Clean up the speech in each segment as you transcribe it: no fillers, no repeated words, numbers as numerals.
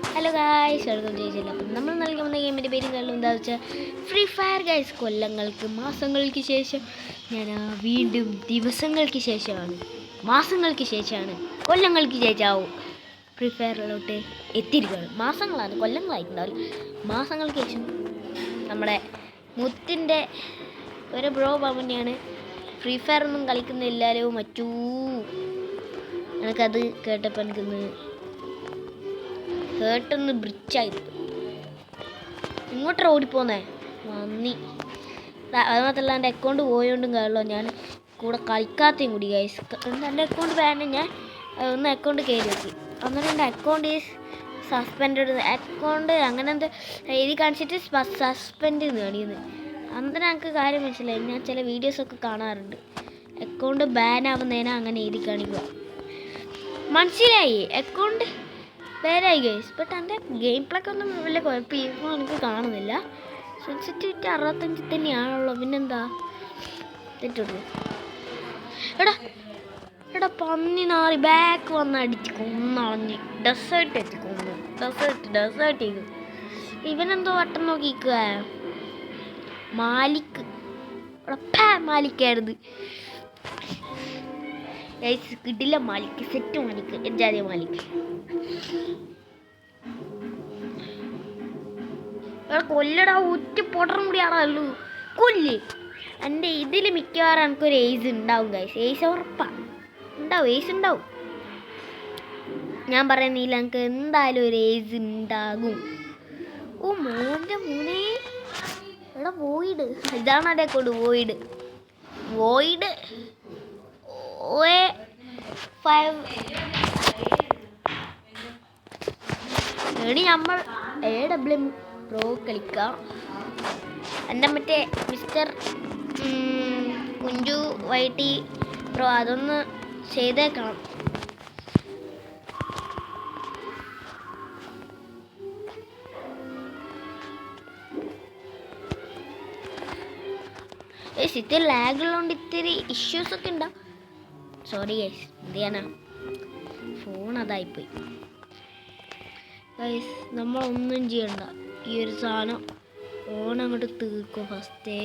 Hello guys, welcome ചെയ്യില്ല. അപ്പം നമ്മൾ നൽകുന്ന ഗെയിമിൻ്റെ പേരും കാര്യങ്ങളും എന്താ വെച്ചാൽ ഫ്രീ ഫയർ ഗായ്സ്. മാസങ്ങൾക്ക് ശേഷം ഞാൻ വീണ്ടും ദിവസങ്ങൾക്ക് ശേഷമാണ്, മാസങ്ങൾക്ക് ശേഷമാണ്, കൊല്ലങ്ങൾക്ക് ശേഷമാവും ഫ്രീ ഫയറിലോട്ട് എത്തിയിരിക്കുകയാണ്. മാസങ്ങളാണ്, കൊല്ലങ്ങളായിട്ടുണ്ടാവില്ല. മാസങ്ങൾക്ക് ശേഷം നമ്മുടെ മുത്തിൻ്റെ ഒരു ബ്രോ പറഞ്ഞാണ് ഫ്രീ ഫയർ ഒന്നും കളിക്കുന്നില്ലാലോ മറ്റൂ. എനിക്കത് കേട്ടപ്പോൾ എനിക്കൊന്ന് കേട്ടൊന്ന് ബ്രിച്ചായിരുന്നു. ഇങ്ങോട്ട് ഓടിപ്പോന്നേ നന്ദി. അത് മാത്രമല്ല എൻ്റെ അക്കൗണ്ട് പോയോണ്ടും കാര്യമല്ലോ, ഞാൻ കൂടെ കളിക്കാത്തയും കൂടി ഗൈസ്. എൻ്റെ അക്കൗണ്ട് വേണം, ഞാൻ ഒന്ന് അക്കൗണ്ട് കയറി വെക്കി. അന്നേരം എൻ്റെ അക്കൗണ്ട് ഈസ് സസ്പെൻഡ്. അക്കൗണ്ട് അങ്ങനെ എന്താ എഴുതി കാണിച്ചിട്ട് സസ്പെൻഡ് കാണിക്കുന്നത്. അന്നേരം എനിക്ക് കാര്യം മനസ്സിലായി. ഞാൻ ചില വീഡിയോസൊക്കെ കാണാറുണ്ട്, അക്കൗണ്ട് ബാൻ ആവുന്നതിനാ അങ്ങനെ എഴുതി കാണിക്കുക. മനസ്സിലായി, അക്കൗണ്ട് പേരായി ഗൈസ്. ബട്ട് എൻ്റെ ഗെയിം പ്ലേക്ക് ഒന്നും വലിയ കുഴപ്പമില്ല, എനിക്ക് കാണുന്നില്ല. സെൻസിറ്റിവിറ്റി 65 തന്നെയാണല്ലോ, പിന്നെന്താ തെറ്റുള്ളൂ. എടാ പന്നി നാറി ബാക്ക് വന്ന് അടിച്ച് കൊന്നളഞ്ഞ് ഡെസേർട്ട് എത്തി കൊന്നു. ഡെസേർട്ട് ചെയ്തു. ഇവനെന്തോ വട്ടം നോക്കിക്കുക. മാലിക്ക് മാലിക്കായിരുന്നു ഗൈസ്. കിട്ടില്ല മാലിക്ക്, സെറ്റ് മാലിക്ക്, എജാതി മാലിക്ക്. കൊല്ലടാ, ഒറ്റ പൊടറും കൂടിയാണല്ലോ കൊല്ല്. എൻ്റെ ഇതിൽ മിക്കവാറും എനിക്കൊരു ഏസ് ഉണ്ടാവും ഗൈസ്. ഏസ് ഉറപ്പാണ്, ഉണ്ടാവും, ഏസ് ഉണ്ടാവും. ഞാൻ പറയുന്നില്ല, എനിക്ക് എന്തായാലും ഒരു ഏസ് ഉണ്ടാകും. ഓ മോൻ്റെ മോനെ, എടാ വോയിഡ്, ഇതാണ് അതേ കൊണ്ട് വോയിഡ് 5 എടി നമ്മൾ AWM പ്രോ കളിക്കാം. എൻ്റെ മറ്റേ മിസ്റ്റർ കുഞ്ചു YT പ്രോ അതൊന്ന് ചെയ്തേക്കണം. ഇത്തിരി ലാഗുള്ളതുകൊണ്ട് ഇത്തിരി ഇഷ്യൂസൊക്കെ ഉണ്ടാവും. സോറി ഗൈസ്, എന്ത് ചെയ്യാനാ, ഫോൺ അതായിപ്പോയി ഗൈസ്. നമ്മളൊന്നും ചെയ്യണ്ട, ഈ ഒരു സാധനം ഫോൺ അങ്ങോട്ട് തീർക്കും ഫസ്റ്റേ.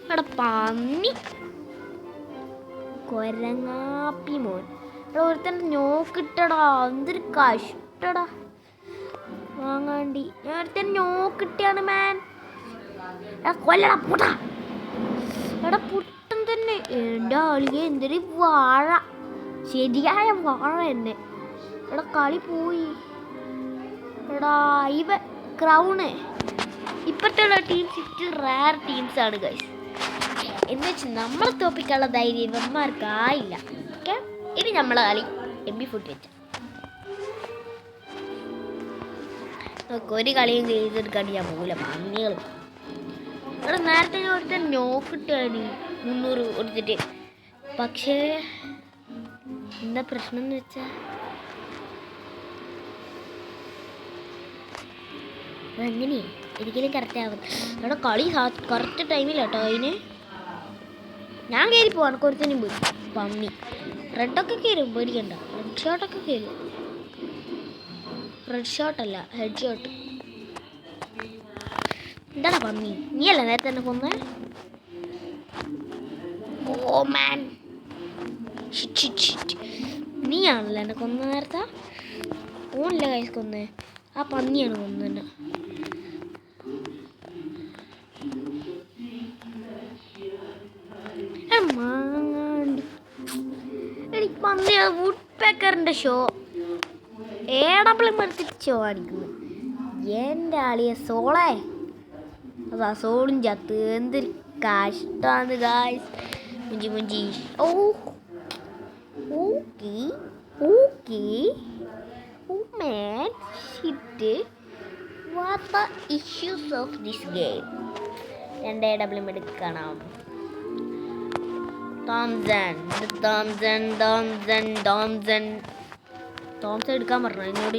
എടാ പന്നി കൊരങ്ങാപ്പി മോൻ, എടാ ഒരുത്തൻ്റെ നോക്കിട്ടടാ, എന്തൊരു കഷ്ടടാ വാങ്ങാണ്ടി. ഞാൻ ഒരുത്തൻ്റെ നോക്കിട്ടാണ് മാൻ. കൊല്ലടാ പുട്ടാ, എടാ പുട്ടൻ തന്നെ. എൻ്റെ ആളിയെ എന്തൊരു വാഴ, ശരിയായ വാഴ തന്നെ. എടാ കളി പോയി. എടാ ഇവ ക്രൗണ് ഇപ്പോഴത്തെ ടീംസ് ഇറ്റ് റയർ ടീംസാണ് ഗൈസ്. എന്ന് വെച്ചാൽ നമ്മളെ തോപ്പിക്കാനുള്ള ധൈര്യം ഇവന്മാർക്കായില്ല. ഓക്കെ, ഇനി നമ്മളെ കളി MB40 വെച്ച ഒരു കളിയും ചെയ്തെടുക്കാൻ ഞാൻ പോകില്ല പന്നികൾ. എടാ നേരത്തെ ഞാൻ ഒരുത്തൻ നോക്കിട്ടാണ് 300 കൊടുത്തിട്ട്. പക്ഷേ എന്താ പ്രശ്നം എന്ന് വെച്ചാൽ അങ്ങനെയാ, ഒരിക്കലും കറക്റ്റ് ആവും. എടാ കളി കറക്റ്റ് ടൈമില്ല കേട്ടോ അതിന്. ഞാൻ കയറി പോവാൻ കുറച്ചതിനും പോയി പന്നി. റെഡൊക്കെ കയറും, പേടിക്കണ്ട. റെഡ് ഷോട്ടൊക്കെ കയറും. റെഡ് ഷോട്ടല്ല, ഹെഡ് ഷോട്ട്. എന്താടാ പന്നി, നീയല്ല നേരത്തെ തന്നെ കൊന്നേ. ഓ മാൻ, നീയാണല്ലോ എന്നെ കൊന്ന നേരത്തെ. ഓണില്ല കൈസ് കൊന്നേ, ആ പന്നിയാണ് കൊന്നത് എന്നെ. മാങ്ങാണ്ടി എനിക്ക് പന്നി വുഡ് പേക്കറിൻ്റെ ഷോ തിരിച്ചോ കാണിക്കുന്നു. എൻ്റെ ആളിയെ സോളേ, അതാ സോളും ചത്ത്. എന്തൊരു കഷ്ടമാണ് ഗായ്സ്. മുഞ്ചി oh okay oh man shit, what the issues of this game. 2 AWM എടുക്കണം. തോംസൺ എടുക്കാൻ പറഞ്ഞു എന്നോട്.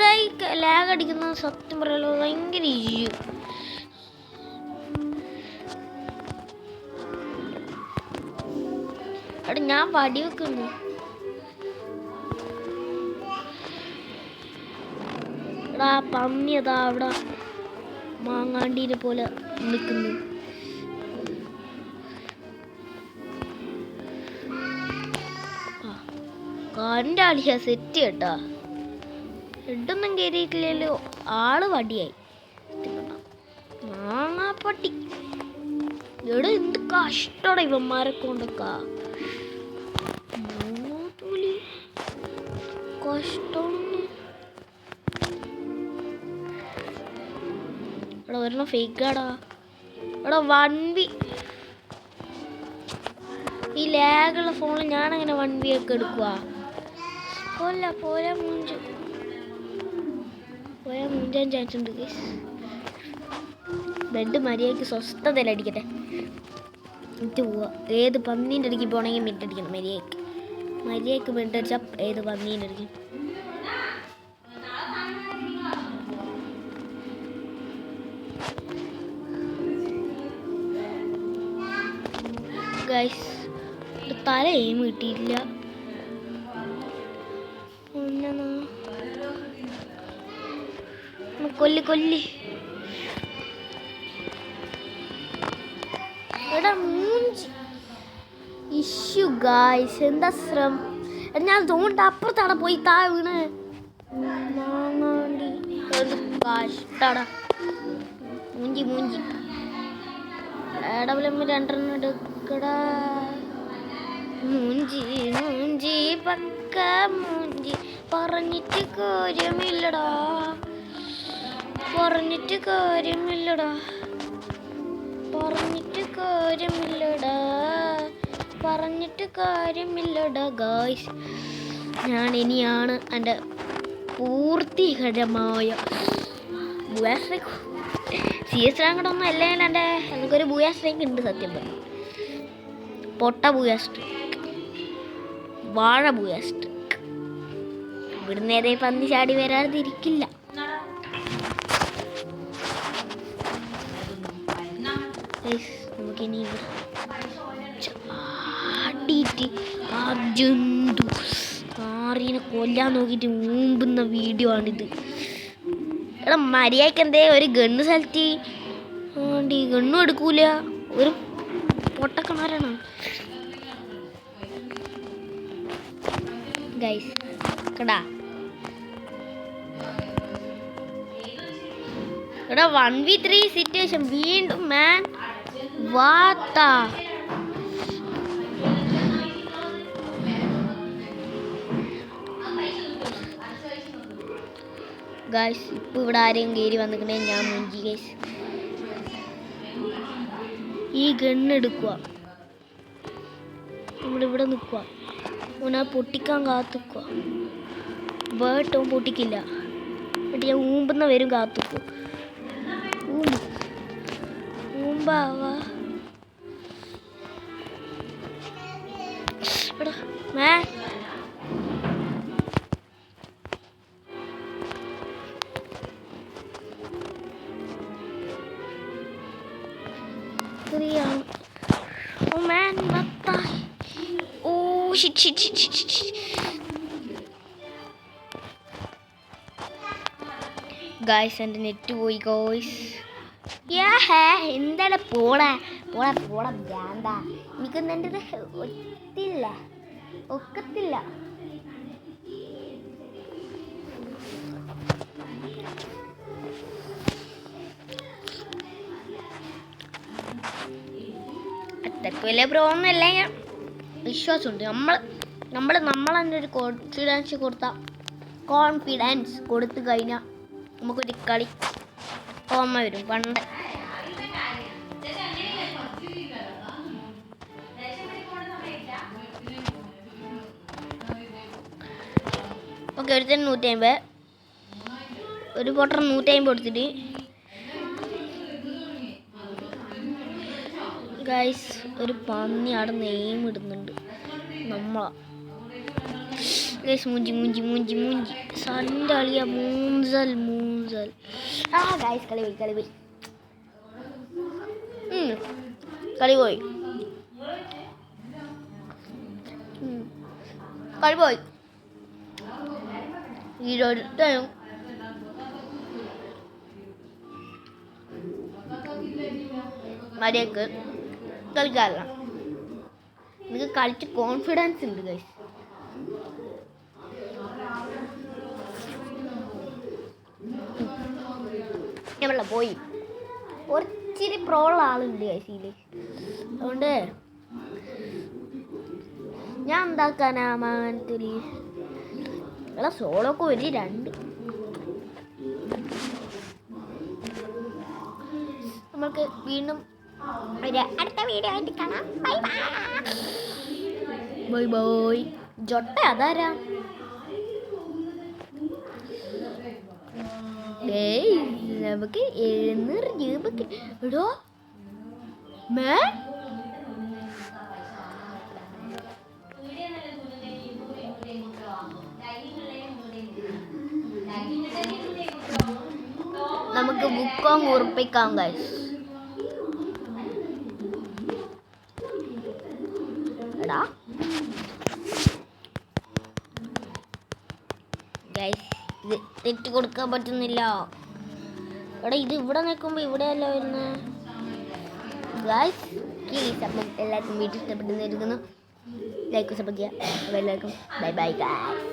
ഞാൻ ലാഗ് അടിക്കുന്നത് സത്യം പറയാലോ ഭയങ്കര ഇഷ്യൂ. എടാ ഞാൻ വടി വെക്കുന്നു. അതാ പന്നി അതാ അവിടെ മാങ്ങാണ്ടീനെ പോലെ നിൽക്കുന്നു. കാറിൻ്റെ ആളിയാ സെറ്റ് കേട്ടാ. ഹെഡൊന്നും കയറിയിട്ടില്ലല്ലോ. ആള് വടിയായി. മാങ്ങാപ്പട്ടി എവിടെ എന്ത് കഷ്ടമാണ് ഇവന്മാരെ കൊണ്ടൊക്കെ. കഷ്ടം. ഇവിടെ ഒരെണ്ണം ഫേക്കാടാ. ഇവിടെ 1v. ഈ ലാഗുള്ള ഫോണിൽ ഞാനങ്ങനെ 1v ഒക്കെ എടുക്കുക. പോരാ മൂഞ്ചാൻ ചാൻസ് ഉണ്ട്. ബെഡ് മര്യാദയ്ക്ക് സ്വസ്ഥതയിൽ അടിക്കട്ടെ. എന്നിട്ട് പോവാ. ഏത് പന്നീൻ്റെ അടുക്കി പോകണമെങ്കിൽ മിനിറ്റ് അടിക്കണം. മര്യാദയ്ക്ക് ബെഡ് അടിച്ചാൽ ഏത് പന്നീൻ്റെ അടുക്കി. ഗൈസ് തല എയിം കിട്ടിയിട്ടില്ല. കൊല്ലി എടാ മൂഞ്ചി ഇഷ്യൂ ഗായ്സ്. എന്താ ശ്രമം. ഞാൻ തോന്നിട്ട് അപ്പുറത്താടെ പോയി താ വീണ് മാങ്ങാണ്ടി. കഷ്ടടാ. മൂഞ്ചി എടവലമ്മ 2 എടുക്കടാ. മൂഞ്ചി പക്ക മൂഞ്ചി. പറഞ്ഞിട്ട് കാര്യമില്ലടാ. ഗായ്സ് ഞാൻ ഇനിയാണ് എൻ്റെ പൂർത്തികരമായ CS റാങ്കടൊന്നും അല്ലെങ്കിൽ എനിക്കൊരു ബൂയാസ് റാങ്ക് ഉണ്ട്. സത്യം പറഞ്ഞു പൊട്ട ബൂയാസ് വാഴ ബൂയാസ്. ഇവിടുന്ന് ഏതേ പന്നി ചാടി വരാതിരിക്കില്ല. നമുക്കിനി ചാടിയിട്ട് ആ ജന്തു ആറിനെ കൊല്ലാൻ നോക്കിയിട്ട് മുമ്പുന്ന വീഡിയോ ആണിത്. എടാ മര്യാദയ്ക്ക് എന്തേ ഒരു ഗണ്ണ് സെലക്ട് ഈ ഗണ്ണും എടുക്കൂല. ഒരു പൊട്ടക്കണാരാണ് ഗൈസ്. കടാ എടാ 1v3 സിറ്റുവേഷൻ വീണ്ടും മാൻ. വാട്ടാ ഗൈസ്. ഇപ്പം ഇവിടെ ആരെയും കയറി വന്നിട്ടുണ്ടെങ്കിൽ ഞാൻ മുഞ്ചി ഗൈസ്. ഈ ഗണ്ണെടുക്കുക. നമ്മളിവിടെ നിൽക്കുക. ഓനാ പൊട്ടിക്കാൻ കാത്തുക്കുക. വേട്ടവും പൊട്ടിക്കില്ല. എന്നിട്ട് ഞാൻ ഊമ്പുന്ന വരും കാത്തുക്കുക. ഊമ്പാവാ എടാ may. Oh man, what the? Oh shit. Guys, എൻ്റെ നെറ്റ് പോയി ഗോയ്സ്. എന്താണ് പോടാ ഭ്രാന്താ. എനിക്കൊന്നും എൻ്റെ ഒക്കത്തില്ല. അത്രക്ക് വലിയ പ്രോന്നല്ല. ഞാൻ വിശ്വാസമുണ്ട്. നമ്മളതിൻ്റെ ഒരു കോൺഫിഡൻസ് കൊടുത്തു കഴിഞ്ഞാൽ നമുക്കൊരു കളി ഓർമ്മ വരും. പണ്ട് ഓക്കെ ഒരുത്തന്നെ 150. ഒരു പൊട്ടർ 150 കൊടുത്തിട്ട് ഗൈസ് ഒരു പന്നി അവിടെ നെയിം ഇടുന്നുണ്ട് നമ്മളാ ഗൈസ്. മൂഞ്ചി സൻ്റെ അളിയ മൂഞ്ചൽ. ഗൈസ് കളി പോയി ഈരൊരുത്തനും മര്യാദക്ക് കളിക്കാറില്ല. എനിക്ക് കളിച്ച് കോൺഫിഡൻസ് ഉണ്ട് ഗൈസ്. ഇവിടെ പോയി ഒരിച്ചിരി പ്രോള്ള ആളുണ്ട് ഗൈസ് ഇതിൽ. അതുകൊണ്ട് ഞാൻ എന്താക്കാനാ മാനത്തിൽ ഇവിടെ സോളൊക്കെ ഒരു 2 നമുക്ക് വീണ്ടും ഒരു അടുത്ത വീഡിയോ ആയിട്ട് കാണാം. Bye bye bye. ജൊട്ട അതാരാ? നമുക്ക് 700 രൂപക്ക് എടോ മേ നമുക്ക് ബുക്കോങ് ഉറപ്പിക്കാം ഗൈസ്. എടാ ഗൈസ് ഇത് തെറ്റി കൊടുക്കാൻ പറ്റുന്നില്ല. എടാ ഇത് ഇവിടെ നിൽക്കുമ്പോൾ ഇവിടെയല്ല വരുന്നത് ഗൈസ്. പ്ലീസ് അപ്പം എല്ലാവർക്കും വീഡിയോ ഇഷ്ടപ്പെട്ടെന്ന് കരുതുന്നു. ലൈക്ക് സപ്പോർട്ട് ചെയ്യുക. എല്ലാവർക്കും ബൈ ബൈ ഗൈസ്.